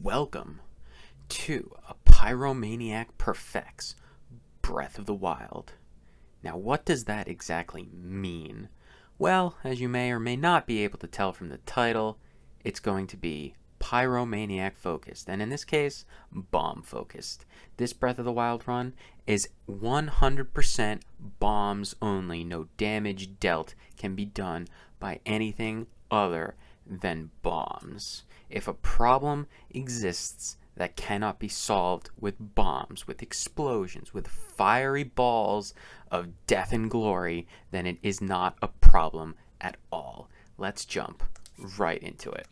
Welcome to A Pyromaniac Perfects Breath of the Wild. Now, what does that exactly mean? Well, as you may or may not be able to tell from the title, it's going to be Pyromaniac focused, and in this case, bomb focused. This Breath of the Wild run is 100% bombs only. No damage dealt can be done by anything other than bombs. If a problem exists that cannot be solved with bombs, with explosions, with fiery balls of death and glory, then it is not a problem at all. Let's jump right into it.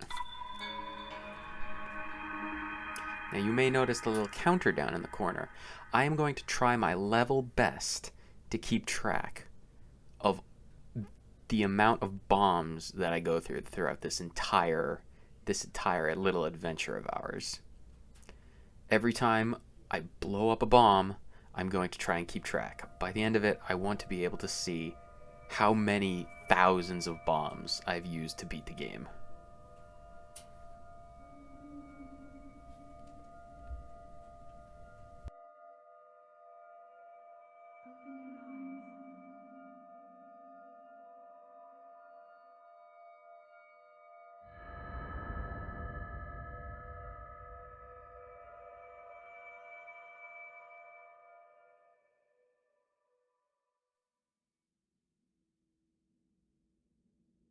Now you may notice the little counter down in the corner. I am going to try my level best to keep track of the amount of bombs that I go through throughout this entire little adventure of ours. Every time I blow up a bomb, I'm going to try and keep track. By the end of it, I want to be able to see how many thousands of bombs I've used to beat the game.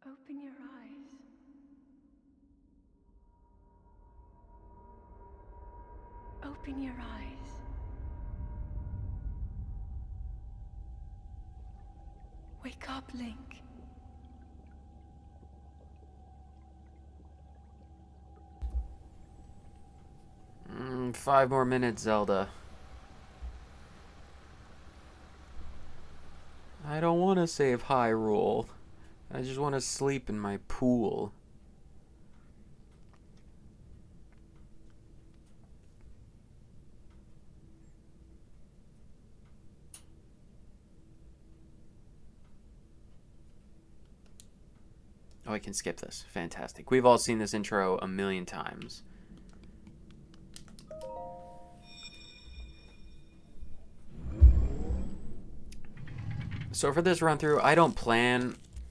Open your eyes. Open your eyes. Wake up, Link. 5 more minutes, Zelda. I don't want to save Hyrule. I just want to sleep in my pool. Oh, I can skip this. Fantastic. We've all seen this intro a million times. So for this run through,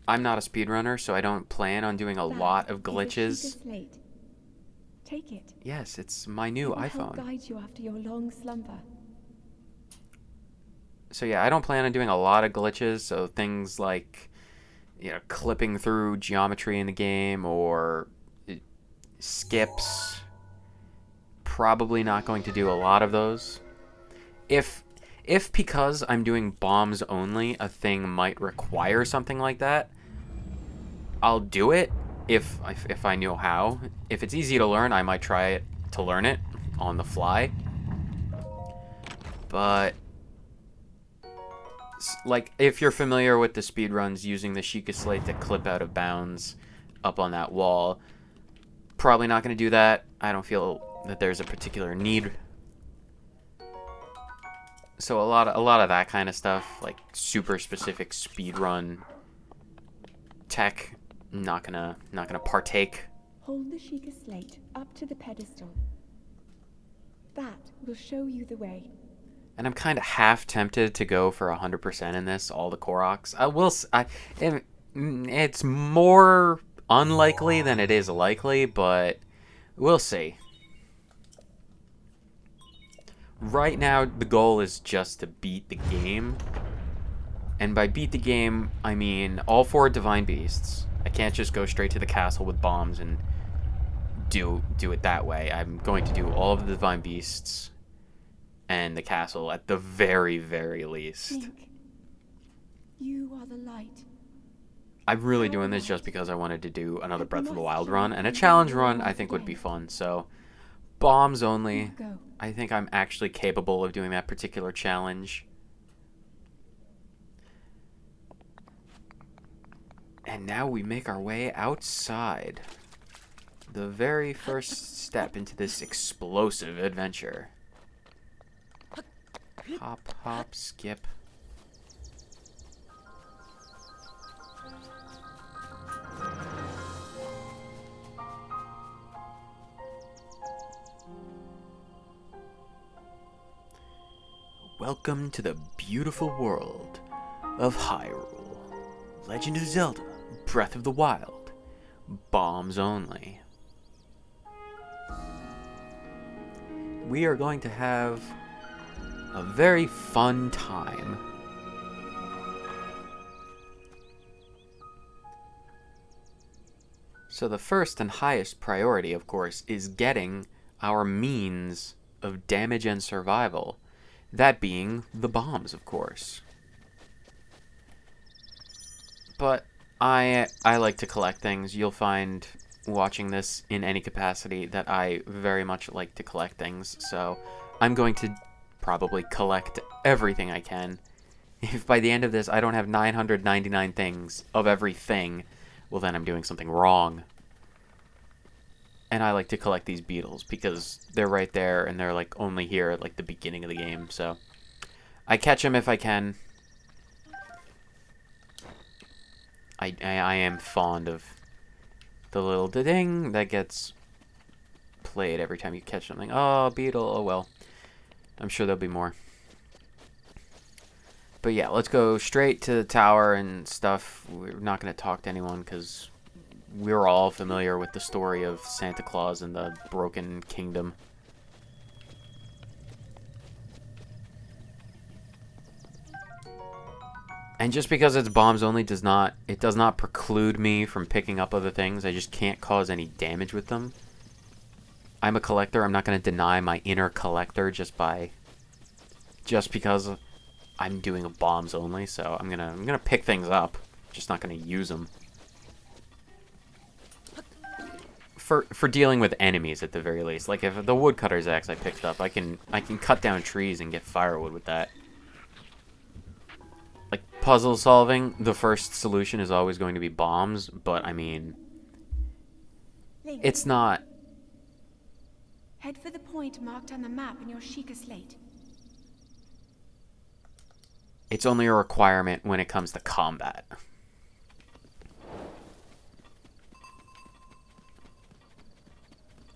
I'm not a speedrunner, so I don't plan on doing a lot of glitches. Take it. Yes, it's my new iPhone. It will help guide you after your long slumber. So yeah, I don't plan on doing a lot of glitches, so things like, clipping through geometry in the game or skips. Probably not going to do a lot of those. If because I'm doing bombs only, a thing might require something like that, I'll do it if I know how. If it's easy to learn, I might try it to learn it on the fly. But like, if you're familiar with the speedruns using the Sheikah Slate to clip out of bounds up on that wall, probably not going to do that. I don't feel that there's a particular need. So a lot of that kind of stuff, like super specific speedrun tech, not gonna partake. Hold the Sheikah Slate up to the pedestal. That will show you the way. And I'm kind of half tempted to go for 100% in this, all the Koroks. It's more unlikely than it is likely, but we'll see. Right now, the goal is just to beat the game. And by beat the game, I mean all 4 Divine Beasts. I can't just go straight to the castle with bombs and do it that way. I'm going to do all of the Divine Beasts and the castle at the very, very least. Link, you are the light. I'm really doing this just because I wanted to do another Breath of the Wild run, and a challenge run I think would be fun, so bombs only. I think I'm actually capable of doing that particular challenge. And now we make our way outside. The very first step into this explosive adventure. Hop, hop, skip. Welcome to the beautiful world of Hyrule. Legend of Zelda, Breath of the Wild. Bombs only. We are going to have a very fun time. So the first and highest priority, of course, is getting our means of damage and survival. That being the bombs, of course. But I like to collect things. You'll find watching this in any capacity that I very much like to collect things. So I'm going to probably collect everything I can. If by the end of this I don't have 999 things of everything, well then I'm doing something wrong. And I like to collect these beetles because they're right there and they're like only here at like the beginning of the game. So I catch them if I can. I am fond of the little ding that gets played every time you catch something. Oh, beetle. Oh well. I'm sure there'll be more. But yeah, let's go straight to the tower and stuff. We're not going to talk to anyone because we're all familiar with the story of Santa Claus and the Broken Kingdom. And just because it's bombs only does not preclude me from picking up other things. I just can't cause any damage with them. I'm a collector. I'm not going to deny my inner collector just because I'm doing a bombs only. So I'm gonna pick things up, just not going to use them. For dealing with enemies at the very least. Like if the woodcutter's axe I picked up, I can cut down trees and get firewood with that. Like puzzle solving, the first solution is always going to be bombs, but I mean, it's not. Head for the point marked on the map in your Sheikah slate. It's only a requirement when it comes to combat.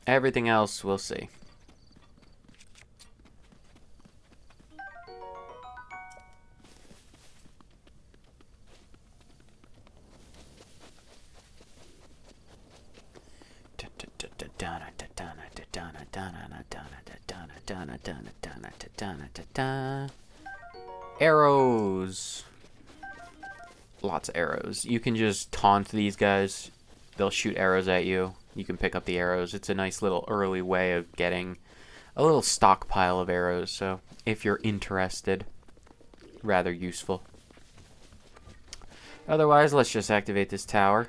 Everything else, we'll see. Arrows. Lots of arrows. You can just taunt these guys. They'll shoot arrows at you. You can pick up the arrows. It's a nice little early way of getting a little stockpile of arrows. So if you're interested, rather useful. Otherwise, let's just activate this tower.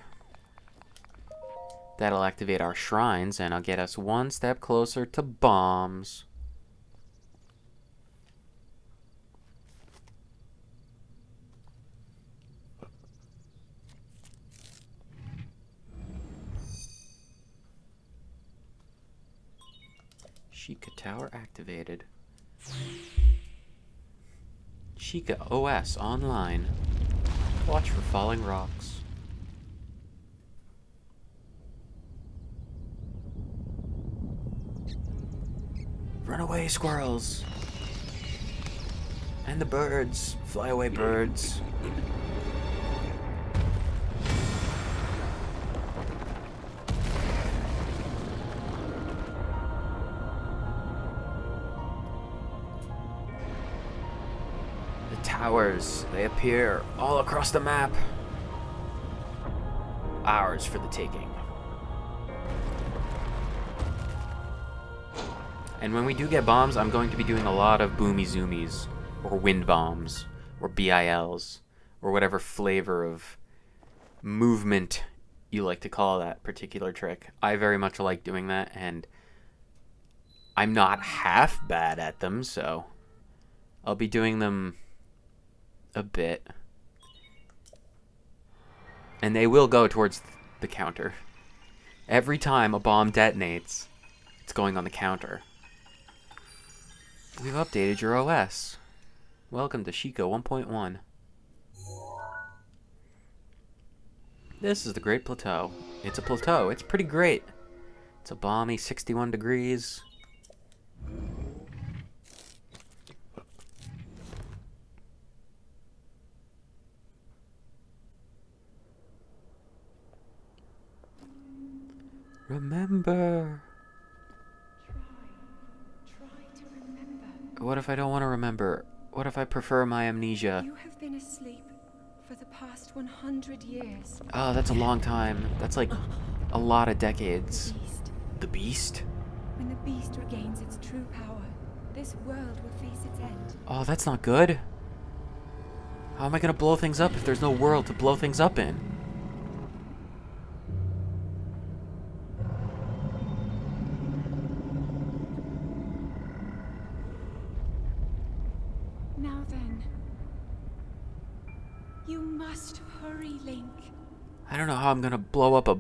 That'll activate our shrines, and I'll get us one step closer to bombs. Sheikah Tower activated. Sheikah OS online. Watch for falling rocks. Runaway squirrels. And the birds. Fly away birds. Towers, they appear all across the map. Ours for the taking. And when we do get bombs, I'm going to be doing a lot of boomy zoomies, or wind bombs, or BILs, or whatever flavor of movement you like to call that particular trick. I very much like doing that, and I'm not half bad at them, so I'll be doing them a bit. And they will go towards the counter. Every time a bomb detonates, it's going on the counter. We've updated your OS. Welcome to Sheikah 1.1. This is the Great Plateau. It's a plateau. It's pretty great. It's a balmy 61 degrees. Remember. Try to remember. What if I don't want to remember? What if I prefer my amnesia? You have been asleep for the past 100 years. Oh, that's a long time. That's like a lot of decades. Beast. The beast? When the beast regains its true power, this world will face its end. Oh, that's not good. How am I gonna blow things up if there's no world to blow things up in? Now then, you must hurry, Link. I don't know how I'm gonna blow up a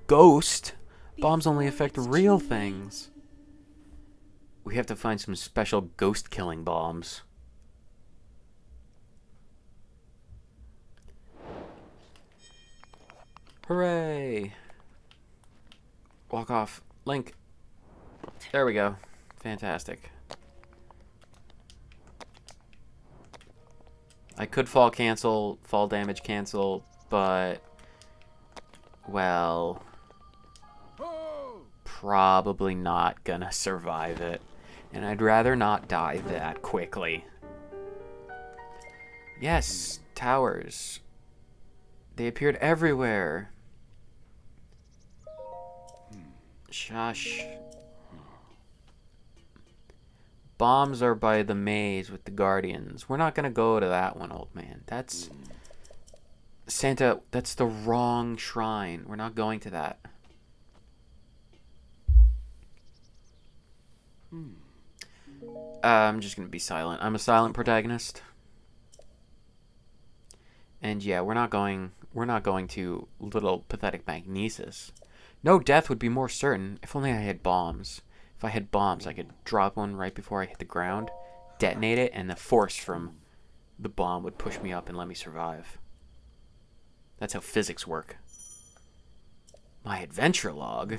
ghost. Bombs only Before affect it's real too late. things. We have to find some special ghost killing bombs. Hooray! Walk off. Link. There we go. Fantastic. I could fall damage cancel, but... well... probably not gonna survive it. And I'd rather not die that quickly. Yes, towers. They appeared everywhere. Shush. Bombs are by the maze with the guardians. We're not gonna go to that one, old man. That's... Santa, that's the wrong shrine. We're not going to that. I'm just gonna be silent. I'm a silent protagonist. And yeah, we're not going to little pathetic Magnesis. No death would be more certain if only I had bombs. If I had bombs, I could drop one right before I hit the ground, detonate it, and the force from the bomb would push me up and let me survive. That's how physics work. My adventure log?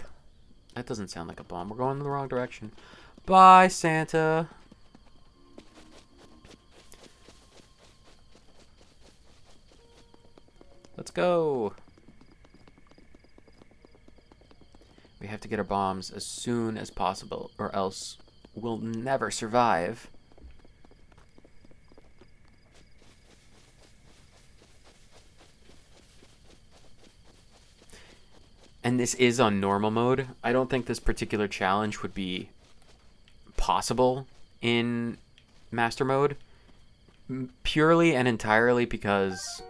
That doesn't sound like a bomb. We're going in the wrong direction. Bye, Santa. Let's go. We have to get our bombs as soon as possible, or else we'll never survive. And this is on normal mode. I don't think this particular challenge would be possible in master mode. Purely and entirely because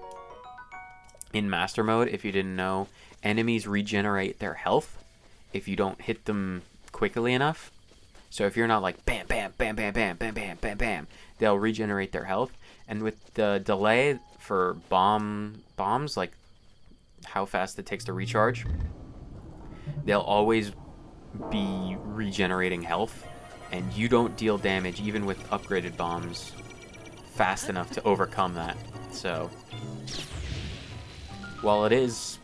in master mode, if you didn't know, enemies regenerate their health if you don't hit them quickly enough. So if you're not like bam, bam, bam, bam, bam, bam, bam, bam, bam, they'll regenerate their health. And with the delay for bombs, like how fast it takes to recharge, they'll always be regenerating health, and you don't deal damage even with upgraded bombs fast enough to overcome that. So while it is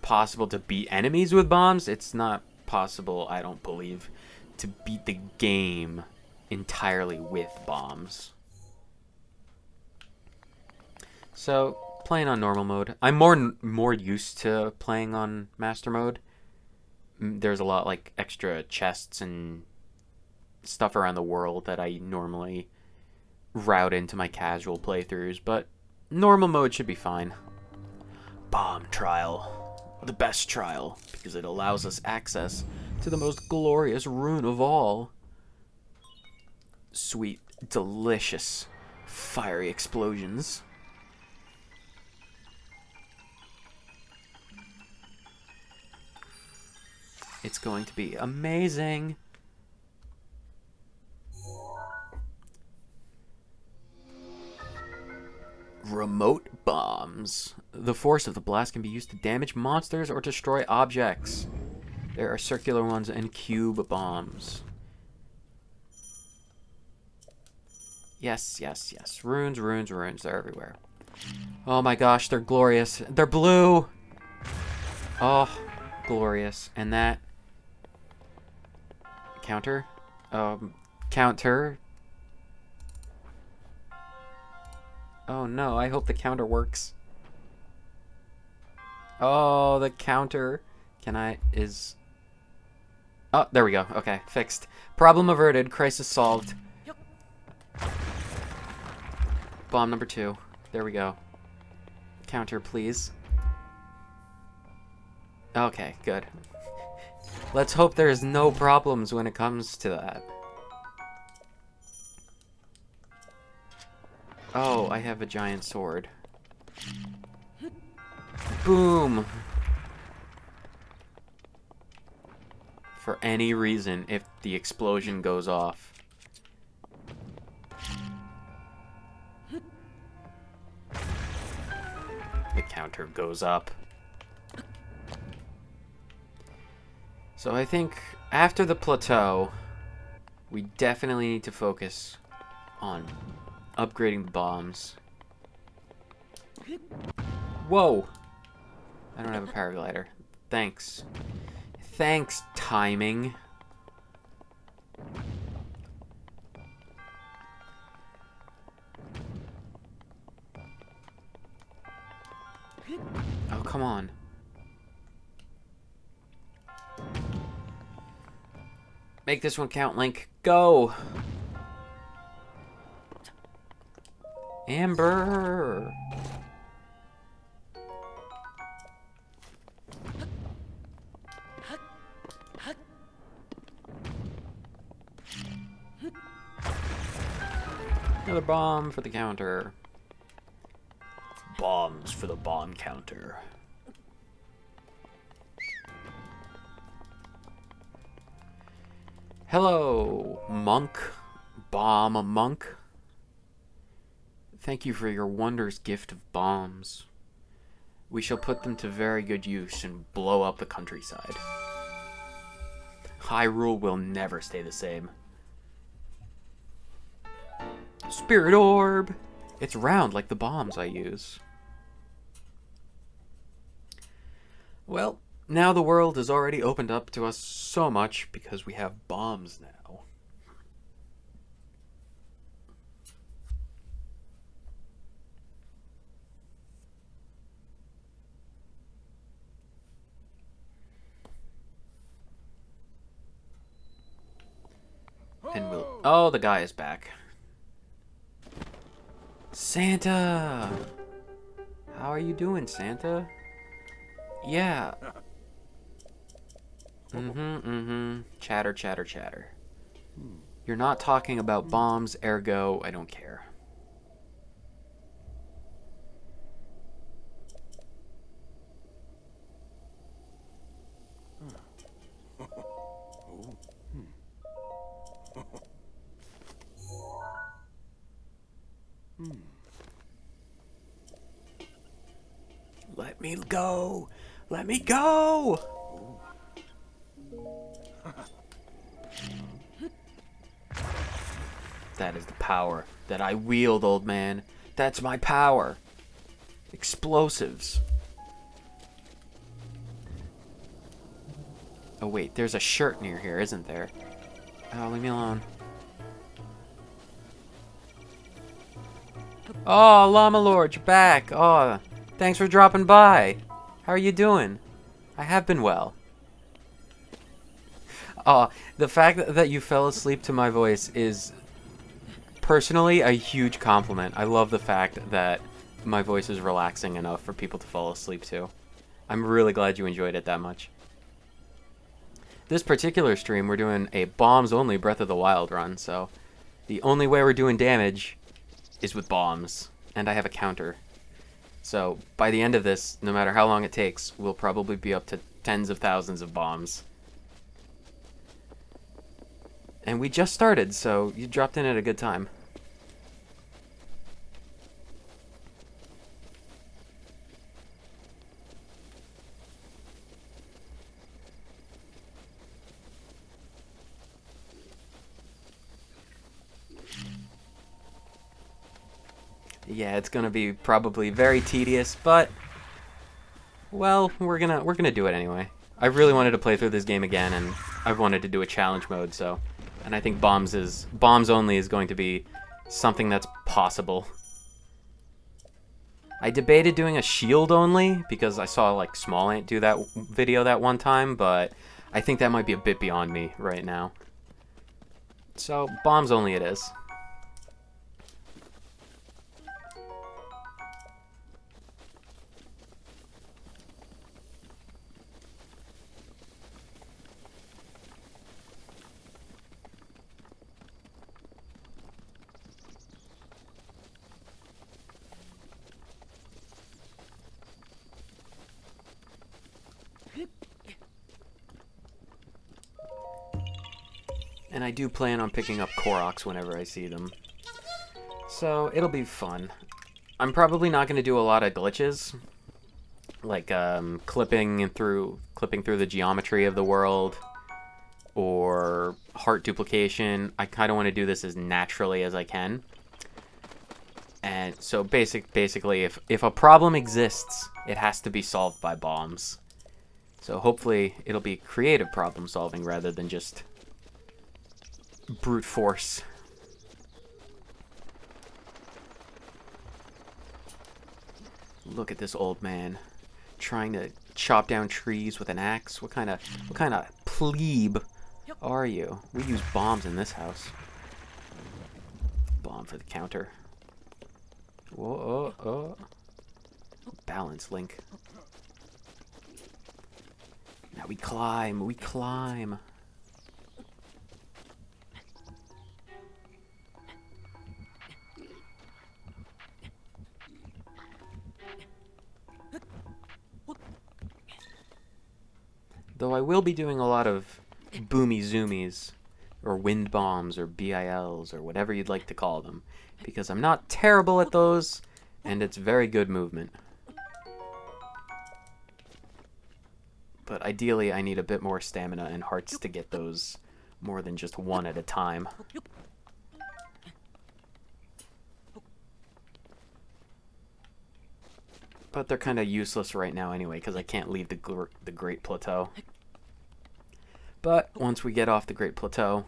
possible to beat enemies with bombs, it's not possible, I don't believe, to beat the game entirely with bombs. So playing on normal mode. I'm more used to playing on master mode. There's a lot like extra chests and stuff around the world that I normally route into my casual playthroughs, but normal mode should be fine. Bomb trial. The best trial, because it allows us access to the most glorious rune of all. Sweet, delicious, fiery explosions. It's going to be amazing. Remote bombs. The force of the blast can be used to damage monsters or destroy objects. There are circular ones and cube bombs. Yes, yes, yes. Runes, runes, runes. They're everywhere. Oh my gosh, they're glorious. They're blue! Oh, glorious. And that... counter? Counter. Oh no, I hope the counter works. Oh, the counter Can I... Oh, there we go. Okay, fixed. Problem averted. Crisis solved. Bomb number 2. There we go. Counter, please. Okay, good. Let's hope there's no problems when it comes to that. Oh, I have a giant sword. Boom! For any reason, if the explosion goes off. The counter goes up. So I think after the plateau, we definitely need to focus on upgrading the bombs. Whoa! I don't have a paraglider. Thanks. Thanks, timing. Oh, come on. Make this one count, Link. Go! Amber! Another bomb for the counter. Bombs for the bomb counter. Hello, monk. Bomb monk. Thank you for your wondrous gift of bombs. We shall put them to very good use and blow up the countryside. Hyrule will never stay the same. Spirit orb! It's round like the bombs I use. Well, now the world has already opened up to us so much because we have bombs now. And we'll... Oh, the guy is back. Santa! How are you doing, Santa? Yeah. Chatter, chatter, chatter. You're not talking about bombs, ergo, I don't care. Let me go! Let me go! That is the power that I wield, old man. That's my power. Explosives. Oh wait, there's a shirt near here, isn't there? Oh, leave me alone. Oh, Llama Lord, you're back. Oh, thanks for dropping by. How are you doing? I have been well. Oh, the fact that you fell asleep to my voice is personally a huge compliment. I love the fact that my voice is relaxing enough for people to fall asleep to. I'm really glad you enjoyed it that much. This particular stream, we're doing a bombs-only Breath of the Wild run, so the only way we're doing damage is with bombs, and I have a counter. So by the end of this, no matter how long it takes, we'll probably be up to tens of thousands of bombs. And we just started, so you dropped in at a good time. Yeah, it's gonna be probably very tedious, but well, we're gonna do it anyway. I really wanted to play through this game again, and I've wanted to do a challenge mode, so, and I think bombs only is going to be something that's possible. I debated doing a shield only because I saw like Small Ant do that video that one time, but I think that might be a bit beyond me right now. So bombs only it is. And I do plan on picking up Koroks whenever I see them. So it'll be fun. I'm probably not going to do a lot of glitches. Like clipping through the geometry of the world. Or heart duplication. I kind of want to do this as naturally as I can. And so basically if a problem exists, it has to be solved by bombs. So hopefully it'll be creative problem solving rather than just brute force. Look at this old man trying to chop down trees with an axe. What kind of plebe are you? We use bombs in this house. Bomb for the counter. Whoa, oh. Balance, Link. Now we climb. Though I will be doing a lot of boomy zoomies, or wind bombs, or BILs, or whatever you'd like to call them, because I'm not terrible at those, and it's very good movement. But ideally, I need a bit more stamina and hearts to get those more than just one at a time. But they're kind of useless right now anyway, because I can't leave the Great Plateau. But once we get off the Great Plateau,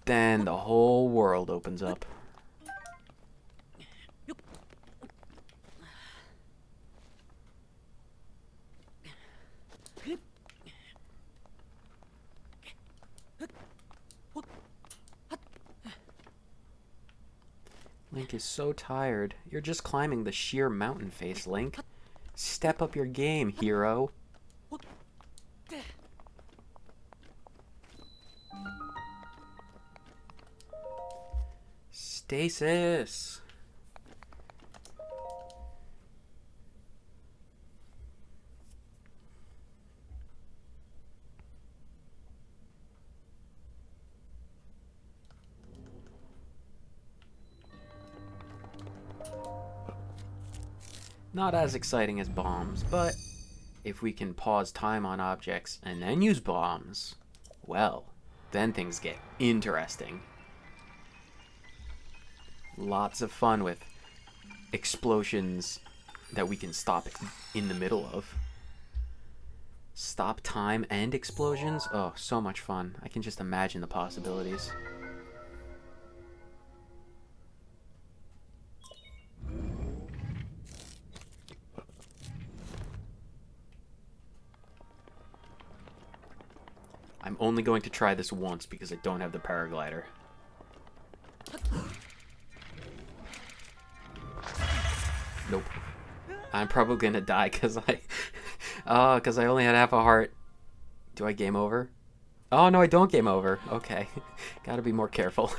then the whole world opens up. Link is so tired. You're just climbing the sheer mountain face, Link. Step up your game, hero. Stasis. Not as exciting as bombs, but if we can pause time on objects and then use bombs, well, then things get interesting. Lots of fun with explosions that we can stop in the middle of. Stop time and explosions? Oh, so much fun. I can just imagine the possibilities. I'm only going to try this once because I don't have the paraglider. Nope. I'm probably gonna die because I only had half a heart. Do I game over? Oh no, I don't game over. Okay. Gotta be more careful.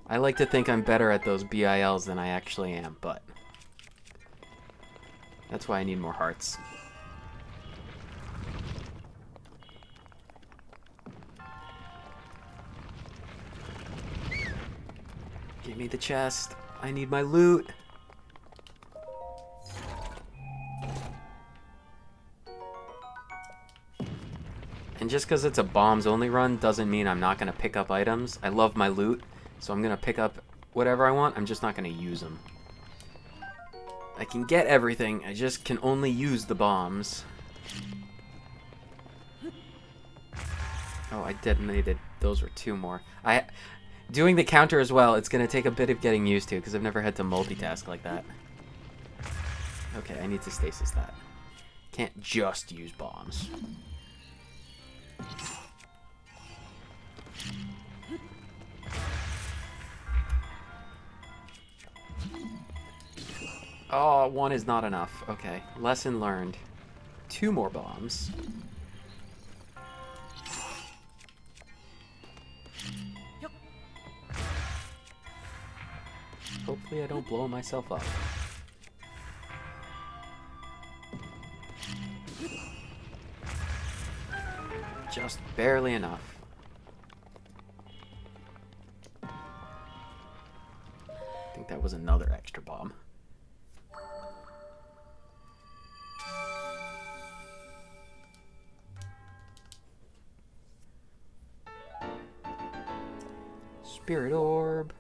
I like to think I'm better at those BILs than I actually am, but that's why I need more hearts. Give me the chest. I need my loot. And just because it's a bombs only run doesn't mean I'm not going to pick up items. I love my loot, so I'm going to pick up whatever I want. I'm just not going to use them. I can get everything, I just can only use the bombs. Oh, I detonated. Those were two more. Doing the counter as well, it's going to take a bit of getting used to because I've never had to multitask like that. Okay, I need to stasis that. Can't just use bombs. Oh, one is not enough. Okay, lesson learned. 2 more bombs. Hopefully I don't blow myself up. Just barely enough. I think that was another extra bomb. Spirit orb.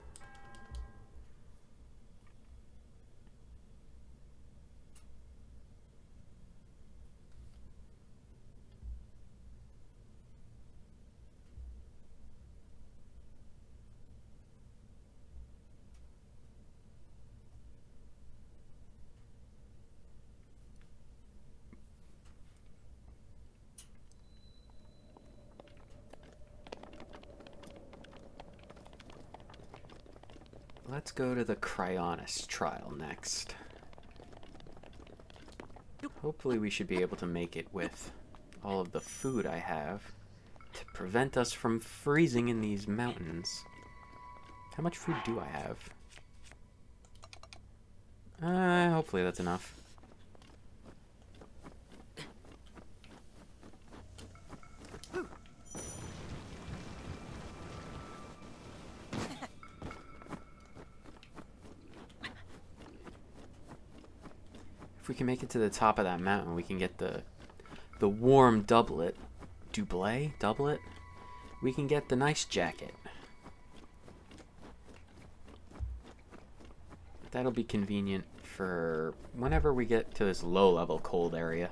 Let's go to the Cryonis trial next. Hopefully we should be able to make it with all of the food I have to prevent us from freezing in these mountains. How much food do I have? Hopefully that's enough. If we can make it to the top of that mountain, we can get the warm doublet. Doublet? We can get the nice jacket. That'll be convenient for whenever we get to this low-level cold area.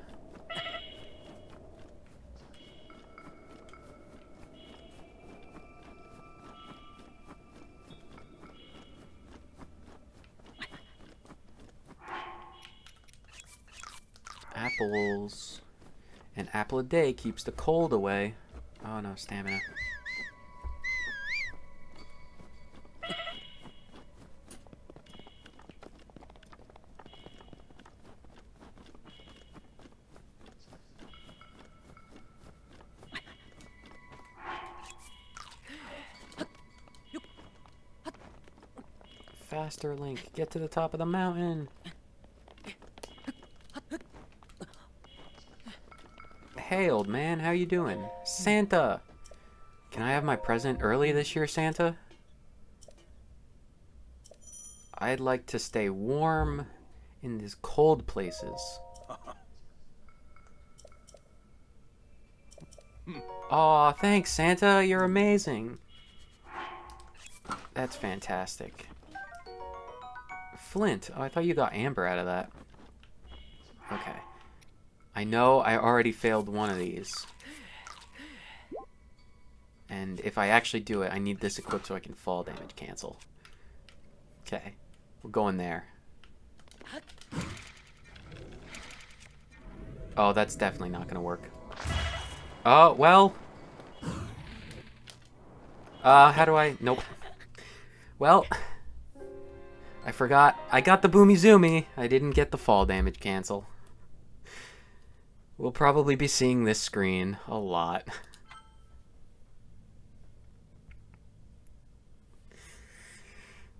Apples. An apple a day keeps the cold away. Oh no, stamina. Faster, Link. Get to the top of the mountain. Hey, old man, how you doing? Santa! Can I have my present early this year, Santa? I'd like to stay warm in these cold places. Aw, thanks, Santa. You're amazing. That's fantastic. Flint. Oh, I thought you got amber out of that. Okay. I know I already failed one of these. And if I actually do it, I need this equipped so I can fall damage cancel. Okay. We're going there. Oh, that's definitely not going to work. Oh, well. How do I... Nope. Well, I forgot. I got the Boomy Zoomy. I didn't get the fall damage cancel. We'll probably be seeing this screen a lot.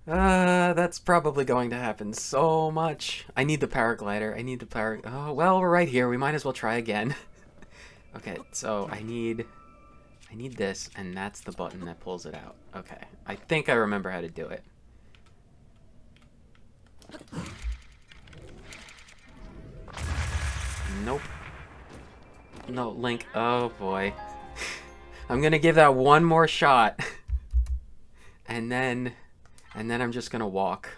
That's probably going to happen so much. I need the paraglider. I need the Oh, well, we're right here. We might as well try again. Okay, so I need this, and that's the button that pulls it out. Okay, I think I remember how to do it. Nope. No, Link. Oh, boy. I'm gonna give that one more shot. And then I'm just gonna walk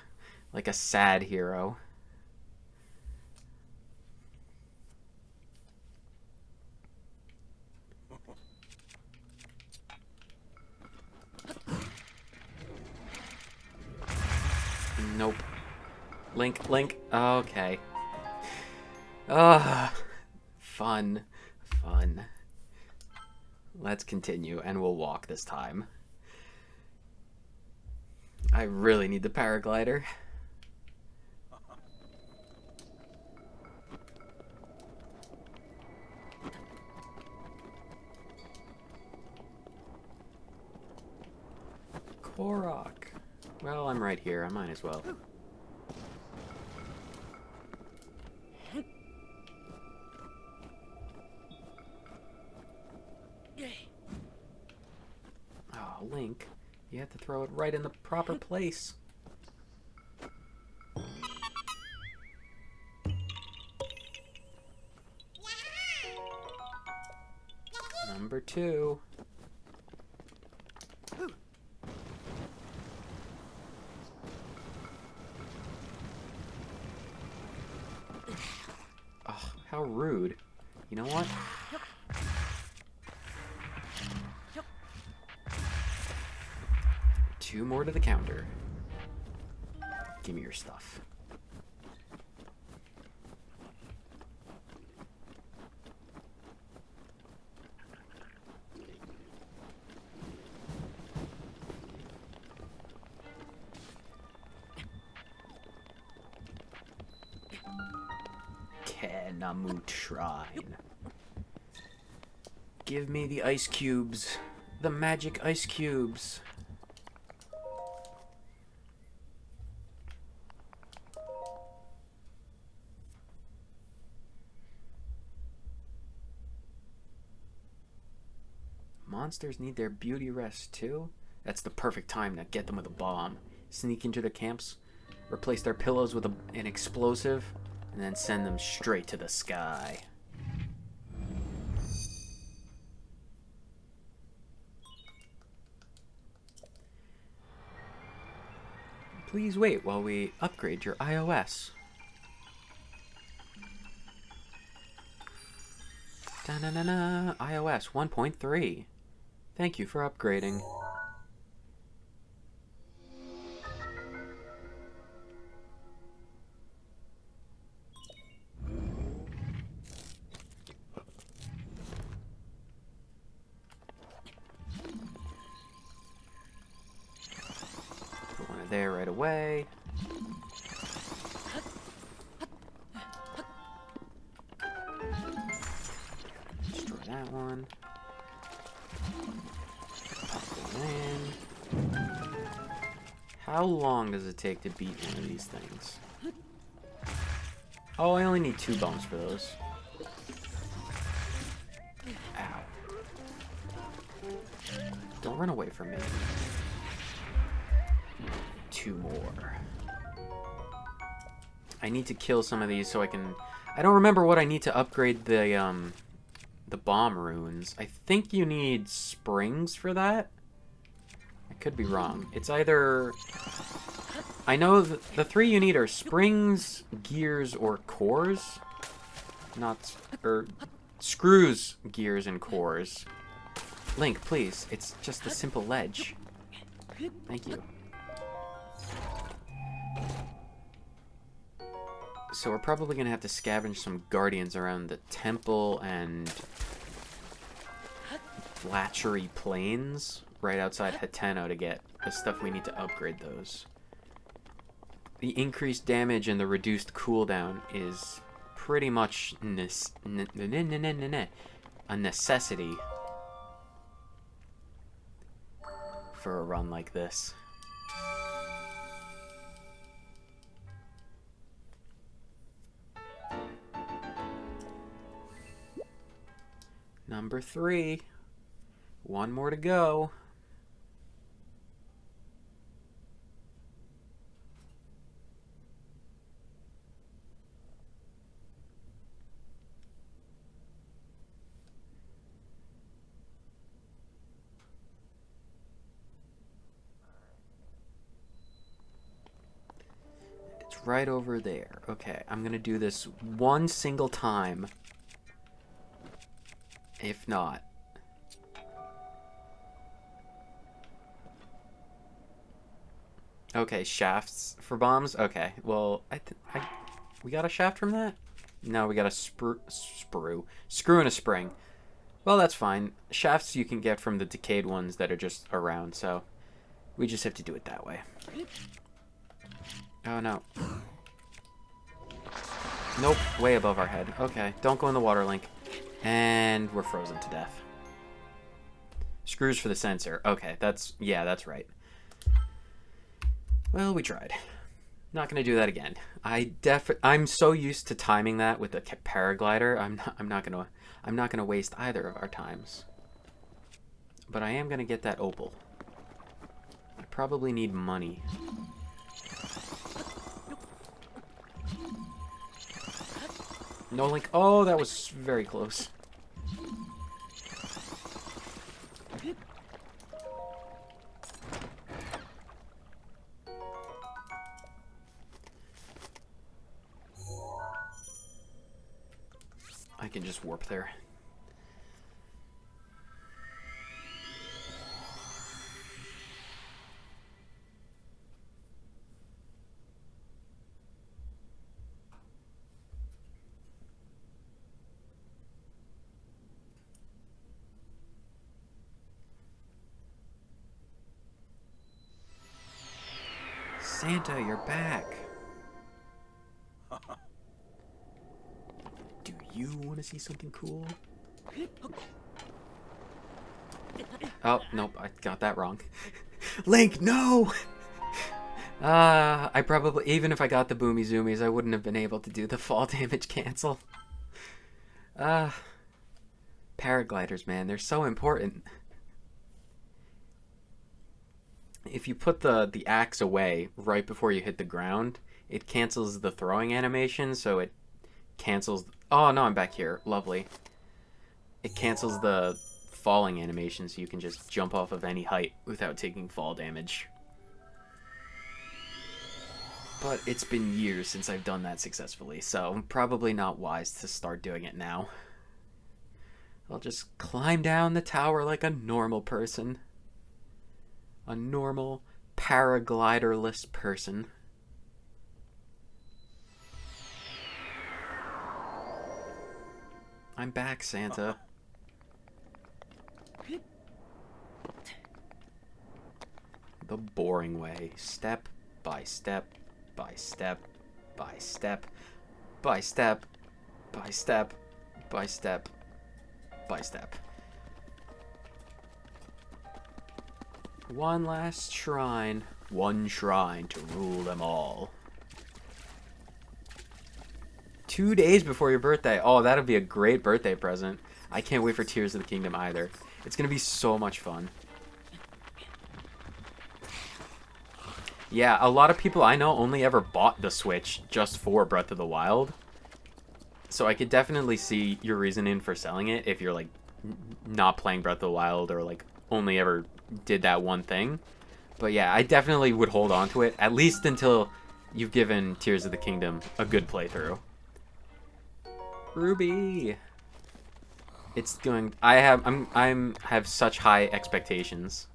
like a sad hero. Nope. Link, Link. Okay. Ah, fun. Fun. Let's continue, and we'll walk this time. I really need the paraglider. Korok. Well, I'm right here. I might as well. Oh, Link. You have to throw it right in the proper place. Number 2. Oh, how rude. You know what? Two more to the counter. Give me your stuff. Kenamut Shrine. Give me the ice cubes. The magic ice cubes. Monsters need their beauty rest too? That's the perfect time to get them with a bomb. Sneak into their camps, replace their pillows with an explosive, and then send them straight to the sky. Please wait while we upgrade your iOS. Da-na-na-na, iOS 1.3. Thank you for upgrading. Put one there right away. Destroy that one. Pop one in. How long does it take to beat one of these things? Oh, I only need 2 bombs for those. Ow. Don't run away from me. 2 more. I need to kill some of these so I can... I don't remember what I need to upgrade the bomb runes. I think you need springs for that? I could be wrong. It's either... I know the 3 you need are springs, gears, or cores. Not... or screws, gears, and cores. Link, please. It's just a simple ledge. Thank you. So we're probably going to have to scavenge some guardians around the temple and Flatchery Plains right outside Hateno to get the stuff we need to upgrade those. The increased damage and the reduced cooldown is pretty much a necessity for a run like this. Number 3. 1 more to go. It's right over there. Okay, I'm gonna do this one single time. If not, Okay, shafts for bombs. Okay, well, we got a shaft from that? No, we got a screw and a spring. Well, that's fine. Shafts you can get from the decayed ones that are just around, so we just have to do it that way. Oh, no. Nope, way above our head. Okay, don't go in the water, Link. And we're frozen to death. Screws for the sensor. Okay, that's right. Well, we tried. Not gonna do that again. I'm so used to timing that with the paraglider. I'm not gonna waste either of our times. But I am gonna get that opal. I probably need money. No, Link. Oh, that was very close. I can just warp there. Santa, you're back. Do you want to see something cool? Oh, nope, I got that wrong. Link, no! I probably, even if I got the boomy zoomies, I wouldn't have been able to do the fall damage cancel. Paragliders, man, they're so important. If you put the axe away right before you hit the ground, it cancels the throwing animation, so it cancels... Oh, no, I'm back here. Lovely. It cancels the falling animation, so you can just jump off of any height without taking fall damage. But it's been years since I've done that successfully, so probably not wise to start doing it now. I'll just climb down the tower like a normal person. A normal, paragliderless person. I'm back, Santa. The boring way. Step by step by step by step by step by step by step by step. One last shrine. One shrine to rule them all. 2 days before your birthday. Oh, that'll be a great birthday present. I can't wait for Tears of the Kingdom either. It's going to be so much fun. Yeah, a lot of people I know only ever bought the Switch just for Breath of the Wild. So I could definitely see your reasoning for selling it if you're, like, not playing Breath of the Wild or, like, only ever did that one thing. But yeah, I definitely would hold on to it, at least until you've given Tears of the Kingdom a good playthrough. Ruby! It's going... I have such high expectations.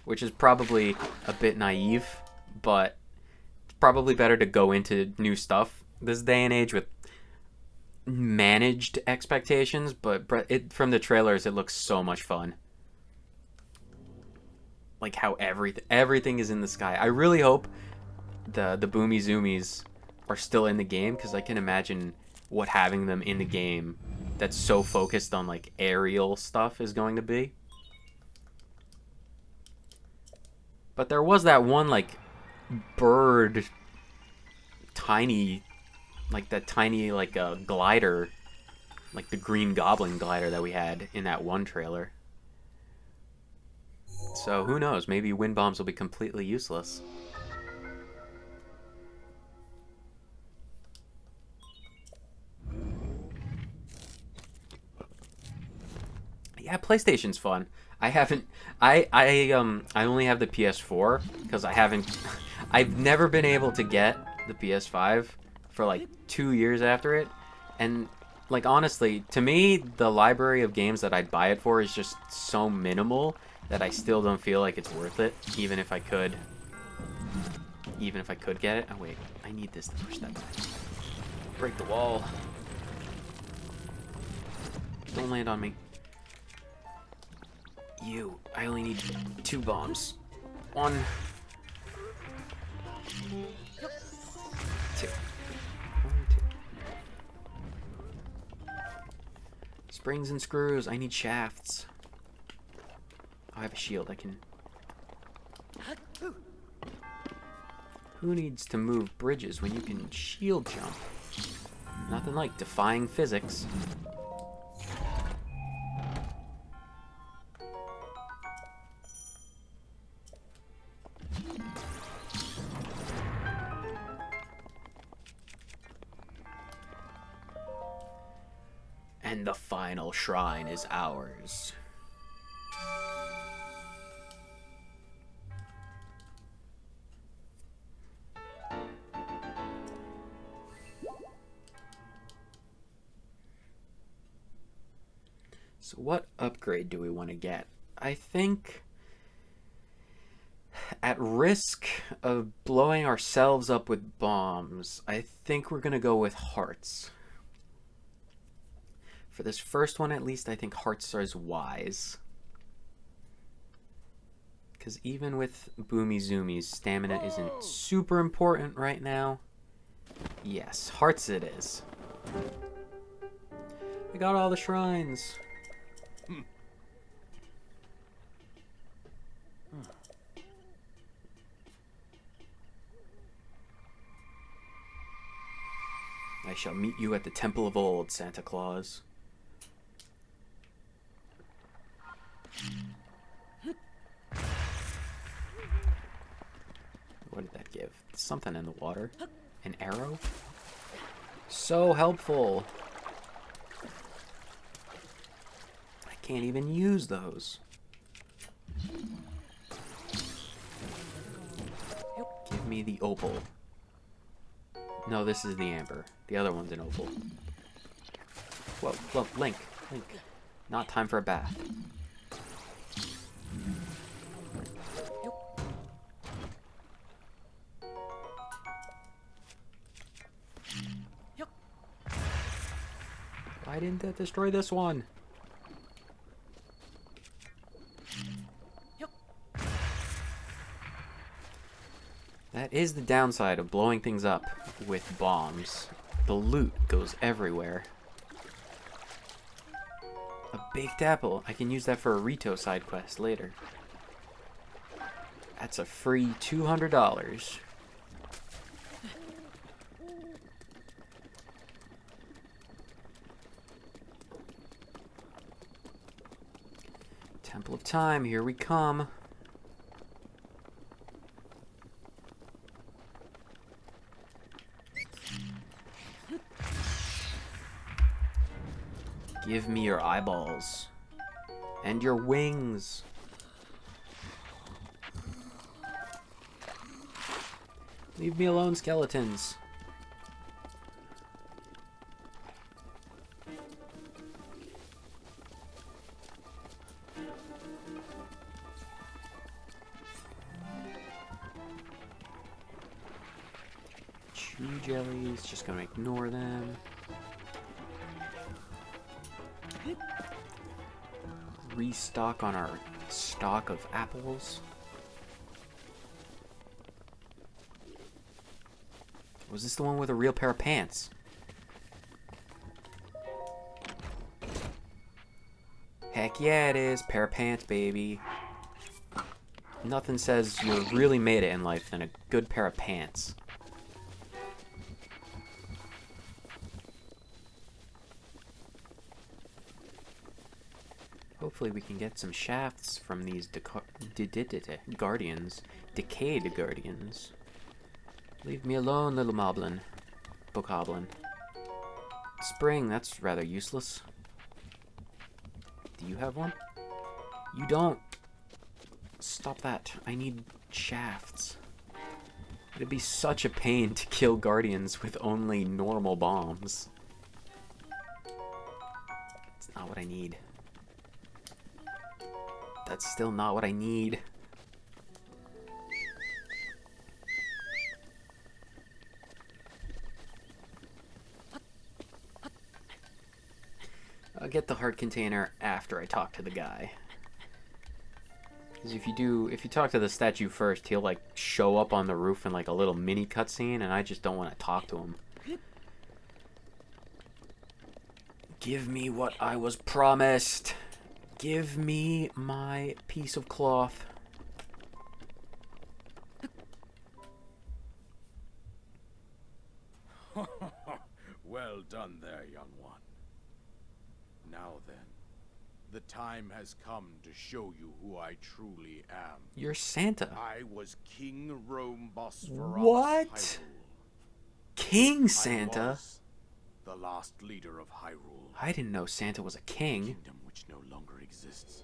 Which is probably a bit naive, but it's probably better to go into new stuff this day and age with managed expectations, but from the trailers it looks so much fun. Like how everything is in the sky. I really hope the boomy zoomies are still in the game, because I can imagine what having them in the game that's so focused on like aerial stuff is going to be. But there was that one, like, bird, tiny, like, glider, like the Green Goblin glider that we had in that one trailer. So, who knows? Maybe wind bombs will be completely useless. Yeah, PlayStation's fun. I only have the PS4 because I've never been able to get the PS5 for like 2 years after it. And like, honestly, to me, the library of games that I'd buy it for is just so minimal that I still don't feel like it's worth it, even if I could. even if I could get it. Oh, wait. I need this to push that back. Break the wall. Don't land on me. You. I only need 2 bombs. 1. 2. 1, 2. Springs and screws. I need shafts. Oh, I have a shield. I can... Who needs to move bridges when you can shield jump? Nothing like defying physics. And the final shrine is ours. So what upgrade do we want to get? I think, at risk of blowing ourselves up with bombs, I think we're going to go with hearts. For this first one, at least, I think hearts are as wise. Because even with Boomy Zoomies, stamina isn't super important right now. Yes, hearts it is. I got all the shrines. I shall meet you at the Temple of Old, Santa Claus. What did that give? Something in the water. An arrow? So helpful. I can't even use those. Give me the opal. No, this is the amber. The other one's an opal. Whoa, whoa, Link. Link. Not time for a bath. Why didn't that destroy this one? That is the downside of blowing things up with bombs. The loot goes everywhere. A baked apple. I can use that for a Rito side quest later. That's a free $200. Temple of Time, here we come. Give me your eyeballs. And your wings. Leave me alone, skeletons. Chew jellies, just gonna ignore them. Restock on our stock of apples. Was this the one with a real pair of pants? Heck yeah, it is. Pair of pants, baby. Nothing says you really made it in life than a good pair of pants. Hopefully we can get some shafts from these guardians. Decayed guardians. Leave me alone, little moblin. Bokoblin. Spring, that's rather useless. Do you have one? You don't. Stop that. I need shafts. It'd be such a pain to kill guardians with only normal bombs. It's not what I need. That's still not what I need. get the heart container after I talk to the guy. Because if you talk to the statue first, he'll like show up on the roof in like a little mini cutscene, and I just don't want to talk to him. Give me what I was promised. Give me my piece of cloth. Well done there, young one. Now then, the time has come to show you who I truly am. You're Santa. I was King Rhombosphorus What? Hyrule. King Santa? I was the last leader of Hyrule. I didn't know Santa was a king. Kingdom which no longer exists.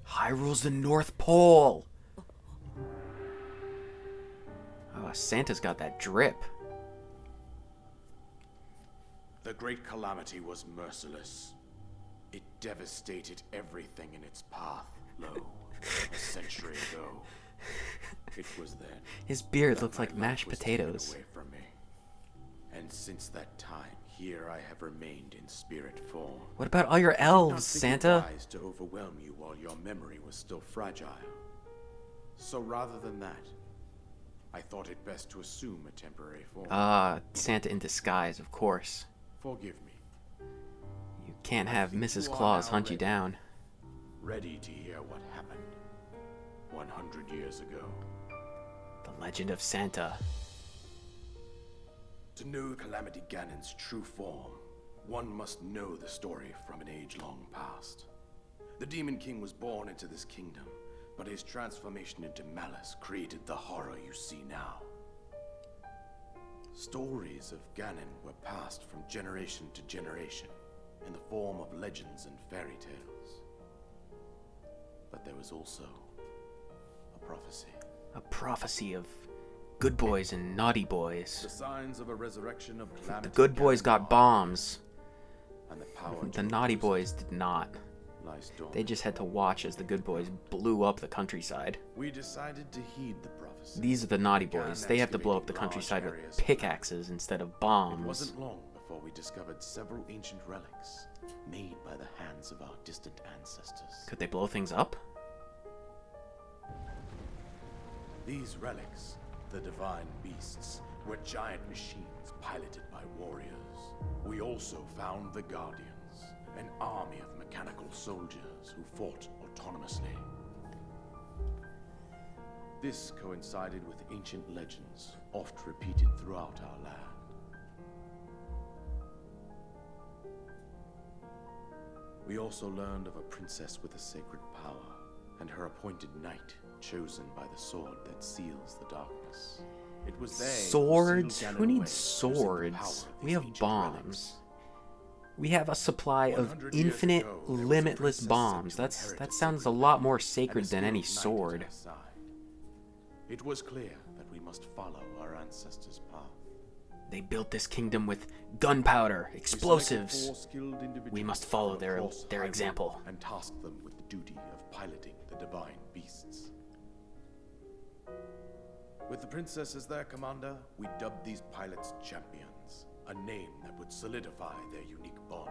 Hyrule's the North Pole. Oh, Santa's got that drip. The Great Calamity was merciless. It devastated everything in its path. Lo, a century ago. It was then. His beard that looks my like life mashed was taken potatoes. away from me. And since that time, here I have remained in spirit form. What about all your Did not elves, think it Santa? wise to overwhelm you while your memory was still fragile. So rather than that, I thought it best to assume a temporary form. Ah, Santa in disguise, of course. Forgive me. You can't have think Mrs. you are Claus now hunt you ready. down. Ready to hear what happened 100 years ago. The Legend of Santa. To know Calamity Ganon's true form, one must know the story from an age long past. The Demon King was born into this kingdom, but his transformation into malice created the horror you see now. Stories of Ganon were passed from generation to generation in the form of legends and fairy tales. But there was also a prophecy. A prophecy of good boys and naughty boys. The signs of a resurrection of Calamity The good boys got Ganon bombs. and the power The to naughty oppose boys did not. it lies dormant. They just had to watch as the good boys blew up the countryside. We decided to heed the prophecy. These are the naughty Began boys. They have to blow up the excavating countryside large with areas of pickaxes instead of It bombs. wasn't long before we discovered several ancient relics made by the hands of our distant ancestors. Could they blow things up? These relics, the divine beasts, were giant machines piloted by warriors. We also found the Guardians, an army of mechanical soldiers who fought autonomously. This coincided with ancient legends, oft repeated throughout our land. We also learned of a princess with a sacred power, and her appointed knight, chosen by the sword that seals the darkness. It was they Swords? who sealed Who Ganon away, needs using the power swords? of We these have ancient bombs. relics. We have a supply of 100 years infinite, ago, there was a limitless princess bombs. sent to inherit That a sounds a sacred lot power more and a sacred than any skilled knight at sword. her side. It was clear that we must follow our ancestors' path. They built this kingdom with gunpowder, We explosives. selected 4 skilled individuals We must follow from their across Hyrule example. and tasked them with the duty of piloting the divine beasts. With the princess as their commander, we dubbed these pilots champions, a name that would solidify their unique bond.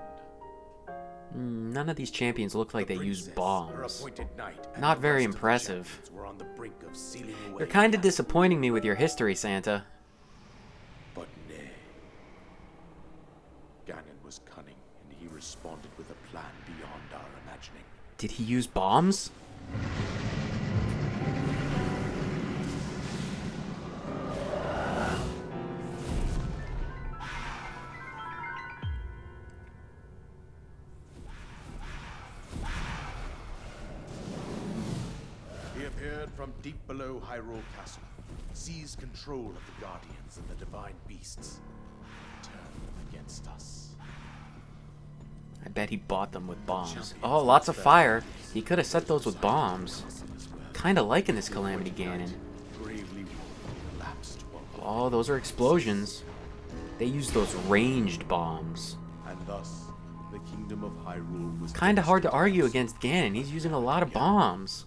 None of these champions look like The they use princess, her bombs. appointed knight, and Not the very rest of the impressive. champions were on the brink of sealing away You're kind of Ganon. disappointing me with your history, Santa. But nay. Ganon was cunning, and he responded with a plan beyond our imagining. Did he use bombs? He appeared from deep below Hyrule Castle, seized control of the Guardians and the Divine Beasts, and turned them against us. I bet he bought them with bombs. champions Oh, lots of lost their fire. lives. He could have set those with bombs. Castle as well. Kinda liking this Calamity Ganon. Gravely wounded, collapsed while Oh, those are explosions. They use those ranged bombs. and thus the kingdom of Hyrule was Kinda hard to devastated. argue against Ganon. He's using a lot of bombs.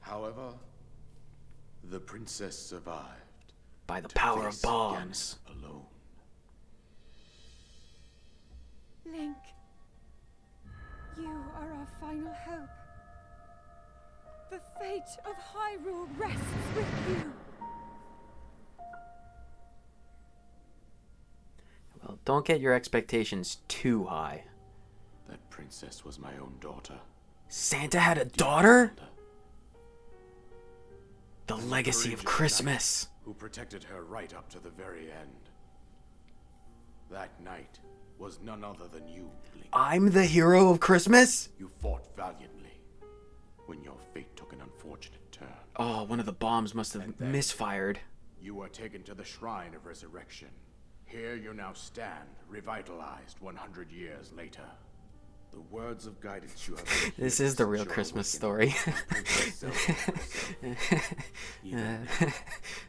However, the princess survived. By the to power of face bombs. Ganon alone. Link, you are our final hope. The fate of Hyrule rests with you. Well, don't get your expectations too high. That princess was my own daughter. Santa had a daughter? Zelda, The legacy of courageous Christmas. knight who protected her right up to the very end. That knight was none other than you, Link. I'm the hero of Christmas? You fought valiantly when your fate took an unfortunate turn. Oh, one of the bombs must have And then- misfired. You were taken to the Shrine of Resurrection. Here you now stand, revitalized 100 years later. The words of guidance you have been This hearing is the since real your Christmas awakening story. from Princess Zelda herself. Even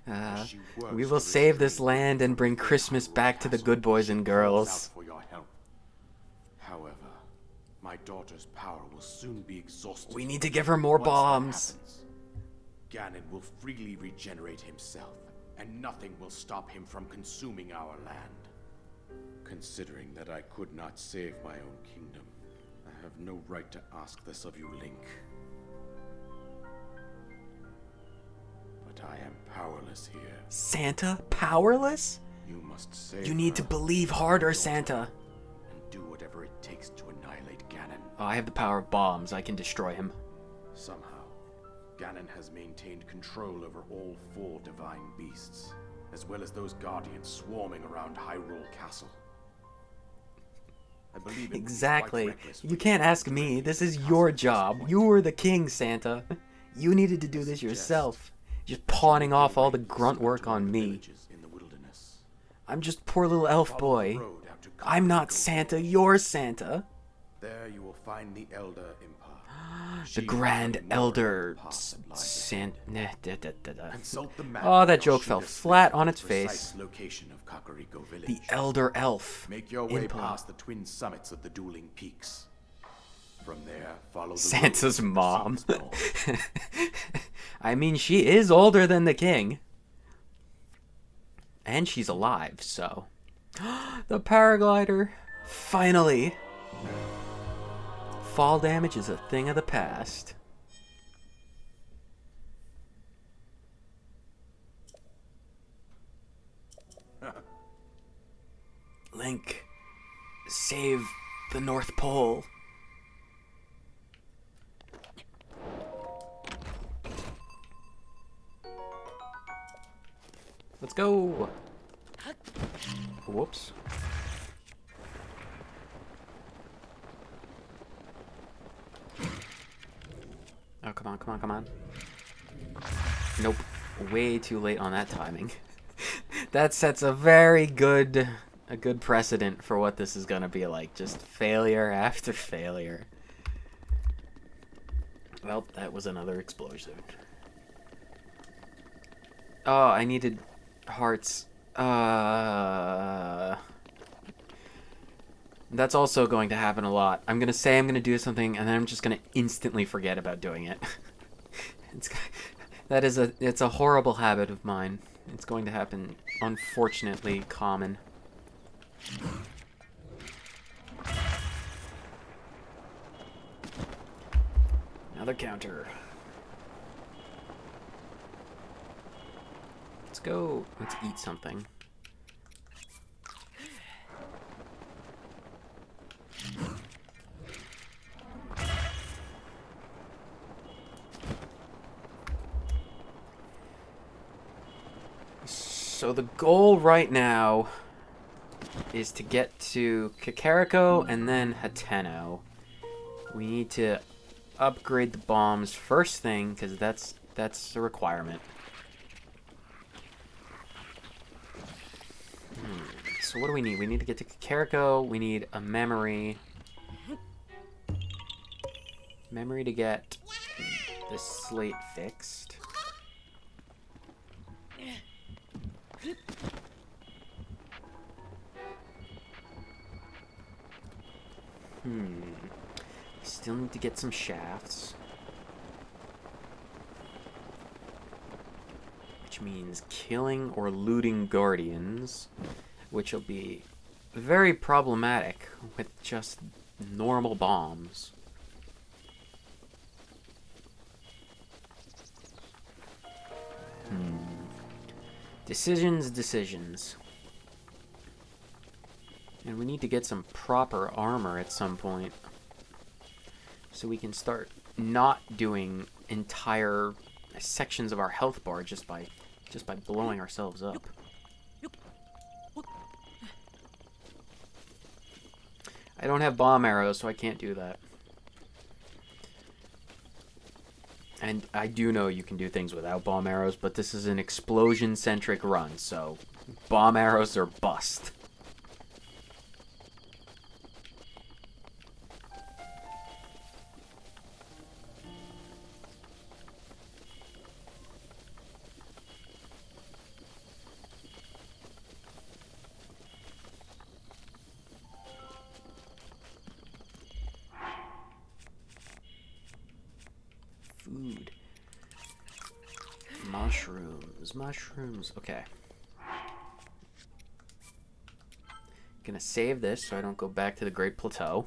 now, as she works We to will save this restrain land and bring the Christmas Hyrule back to the Castle, good boys she and calls girls. out for your help. However, my daughter's power will soon be exhausted. We need to give her more Once that bombs. happens, Ganon will freely regenerate himself, and nothing will stop him from consuming our land. Considering that I could not save my own kingdom, I have no right to ask this of you, Link. But I am powerless here. Santa powerless? You must save You need to her, believe harder, Santa. and do whatever it takes to annihilate Ganon. Oh, I have the power of bombs. I can destroy him. Somehow, Ganon has maintained control over all 4 divine beasts, as well as those guardians swarming around Hyrule Castle. I believe it would be Exactly. quite reckless for You can't to ask me. directly This enter is the your castle at this job. point. You were the king, Santa. You needed to do this Suggest yourself. Just pawning off all the Raiders grunt work to one of on the me. villages in the wilderness. I'm just poor little elf Follow the boy. road out to I'm not Crazier Santa. Village. You're Santa. There you will find the Elder Impa. The She will Grand tell you more Elder about the path that lies Santa. ahead. Consult the map Oh, that which joke should fell display flat on the its face. precise location of Kakariko Village. The Elder Elf. Make your way Impa. past the twin summits of the dueling peaks. From there, follow the Santa's road to mom. Sea's Knoll. I mean, she is older than the king. And she's alive, so. The paraglider. Finally. Fall damage is a thing of the past. Link, save the North Pole. Let's go. Whoops. Oh, come on, come on, come on. Nope. Way too late on that timing. That sets a good precedent for what this is gonna be like. Just failure after failure. Well, that was another explosion. Oh, I needed hearts. That's also going to happen a lot. I'm gonna say I'm gonna do something, and then I'm just gonna instantly forget about doing it. It's a horrible habit of mine. It's going to happen, unfortunately, common. Another counter. Let's go. Let's eat something. So the goal right now is to get to Kakariko and then Hateno. We need to upgrade the bombs first thing, because that's a requirement. So what do we need? We need to get to Kakariko. We need a memory. Memory to get the slate fixed. Still need to get some shafts. Which means killing or looting guardians. Which will be very problematic with just normal bombs. Decisions. And we need to get some proper armor at some point, so we can start not doing entire sections of our health bar just by blowing ourselves up. I don't have bomb arrows, so I can't do that. And I do know you can do things without bomb arrows, but this is an explosion-centric run, so bomb arrows are bust. Food. Mushrooms. Okay. Gonna save this so I don't go back to the Great Plateau.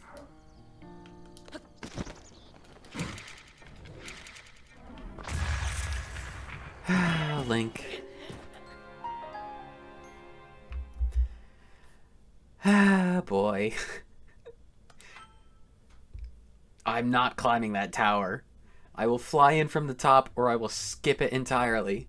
Link. Boy. I'm not climbing that tower. I will fly in from the top, or I will skip it entirely.